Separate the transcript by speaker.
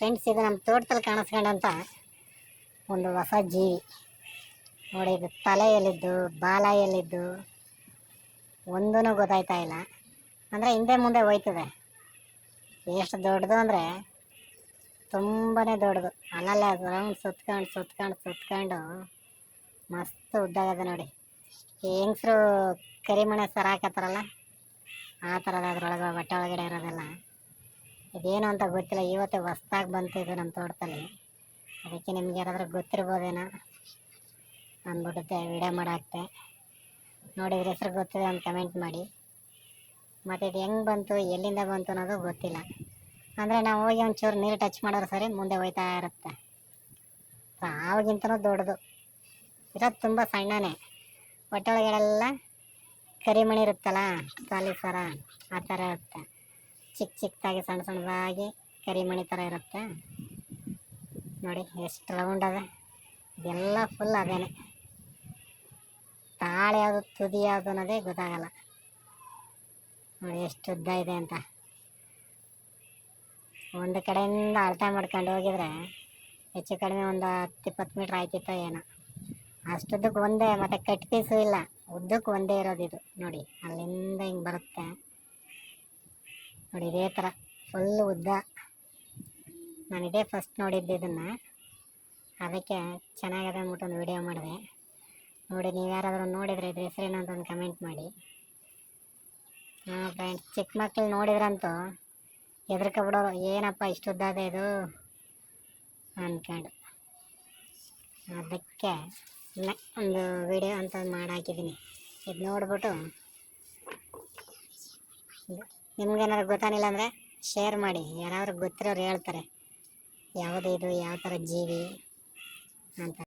Speaker 1: Friends, ಇದು ನಮ್ಮ ತೋಟದಲ್ಲಿ ಕಾಣಿಸ್ಕೊಂಡಂಥ ಒಂದು ಹೊಸ ಜೀವಿ ನೋಡಿ. ಇದು ತಲೆ ಎಲ್ಲಿದ್ದು, ಬಾಲ ಎಲ್ಲಿದ್ದು ಒಂದೂ ಗೊತ್ತಾಯ್ತಾ ಇಲ್ಲ. ಅಂದರೆ ಹಿಂದೆ ಮುಂದೆ ಹೋಯ್ತದೆ. ಎಷ್ಟು ದೊಡ್ಡದು ಅಂದರೆ ತುಂಬಾ ದೊಡ್ಡದು. ಅಲ್ಲಲ್ಲ ರೌಂಡ್ ಸುತ್ಕೊಂಡು ಮಸ್ತ್ ಉದ್ದಾಗದೆ ನೋಡಿ. ಈ ಹೆಂಗಸರು ಕರಿಮಣೆ ಸರ ಹಾಕತ್ತಾರಲ್ಲ, ಆ ಥರದ ಅದ್ರೊಳಗೆ ಬಟ್ಟೆ ಒಳಗಡೆ ಇರೋದೆಲ್ಲ. ಇದೇನು ಅಂತ ಗೊತ್ತಿಲ್ಲ, ಇವತ್ತೇ ಹೊಸ್ದಾಗಿ ಬಂತು ಇದು ನಮ್ಮ ತೋಟದಲ್ಲಿ. ಅದಕ್ಕೆ ನಿಮ್ಗೆ ಯಾರಾದ್ರೂ ಗೊತ್ತಿರ್ಬೋದೇನೋ ಅಂದ್ಬಿಡುತ್ತೆ ವಿಡಿಯೋ ಮಾಡಾಕ್ತೆ. ನೋಡಿದ್ರೆ ಹೆಸರು ಗೊತ್ತಿದೆ ಅಂತ ಕಮೆಂಟ್ ಮಾಡಿ. ಮತ್ತು ಇದು ಹೆಂಗೆ ಬಂತು, ಎಲ್ಲಿಂದ ಬಂತು ಅನ್ನೋದು ಗೊತ್ತಿಲ್ಲ. ಅಂದರೆ ನಾವು ಹೋಗಿ ಒಂಚೂರು ನೀರು ಟಚ್ ಮಾಡೋರು ಸರಿ ಮುಂದೆ ಹೋಯ್ತಾ ಇರುತ್ತೆ. ಆವಾಗಿಂತನೂ ದೊಡ್ಡದು ಇರೋದು, ತುಂಬ ಸಣ್ಣನೇ. ಒಟ್ಟೊಳಗಡೆಲ್ಲ ಕರಿಮಣಿ ಇರುತ್ತಲ್ಲ, ತಾಲಿ ಸರ ಆ ಥರ ಇರುತ್ತೆ. ಚಿಕ್ಕದಾಗಿ ಸಣ್ಣದಾಗಿ ಕರಿಮಣಿ ಥರ ಇರುತ್ತೆ ನೋಡಿ. ಎಷ್ಟು ರೌಂಡ್ ಅದ, ಇದೆಲ್ಲ ಫುಲ್ ಅದೇನೆ. ತಾಳೆ ಯಾವುದು ತುದಿ ಯಾವುದು ಅನ್ನೋದೇ ಗೊತ್ತಾಗಲ್ಲ ನೋಡಿ, ಎಷ್ಟು ಉದ್ದ ಇದೆ ಅಂತ. ಒಂದು ಕಡೆಯಿಂದ ಅಳತೆ ಮಾಡ್ಕೊಂಡು ಹೋಗಿದ್ರೆ ಹೆಚ್ಚು ಕಡಿಮೆ ಒಂದು 10-20 ಮೀಟ್ರ್ ಆಯ್ತಿತ್ತೋ ಏನೋ. ಅಷ್ಟುದ್ದಕ್ಕೆ ಒಂದೇ, ಮತ್ತು ಕಟ್ ಪೀಸು ಇಲ್ಲ, ಉದ್ದಕ್ಕೆ ಒಂದೇ ಇರೋದು ಇದು ನೋಡಿ. ಅಲ್ಲಿಂದ ಹಿಂಗೆ ಬರುತ್ತೆ ನೋಡಿ, ಇದೇ ಥರ ಫುಲ್ ಉದ್ದ. ನಾನು ಇದೇ ಫಸ್ಟ್ ನೋಡಿದ್ದೆ ಇದನ್ನು, ಅದಕ್ಕೆ ಚೆನ್ನಾಗಿದೆ ಅಂದ್ಬಿಟ್ಟು ಒಂದು ವಿಡಿಯೋ ಮಾಡಿದೆ ನೋಡಿ. ನೀವು ಯಾರಾದರೂ ನೋಡಿದರೆ ಇದ್ರ ಹೆಸರೇನು ಅಂತ ಒಂದು ಕಮೆಂಟ್ ಮಾಡಿ. ಹಾಂ ಫ್ರೆಂಡ್ಸ್, ಚಿಕ್ಕ ಮಕ್ಕಳು ನೋಡಿದ್ರಂತೂ ಹೆದರ್ಕೊಬಿಡೋರು, ಏನಪ್ಪ ಇಷ್ಟು ಉದ್ದಾದೆ ಇದು ಅಂದ್ಕೊಂಡು. ಅದಕ್ಕೆ ಒಂದು ವಿಡಿಯೋ ಅಂತ ಮಾಡಾಕಿದ್ದೀನಿ. ಇದು ನೋಡ್ಬಿಟ್ಟು ನಿಮ್ಗೇನಾದ್ರು ಗೊತ್ತಾಗಿಲ್ಲ ಅಂದರೆ ಶೇರ್ ಮಾಡಿ. ಯಾರಾದರೂ ಗೊತ್ತಿರೋರು ಹೇಳ್ತಾರೆ ಯಾವುದು ಇದು, ಯಾವ ಥರ ಜೀವಿ ಅಂತ.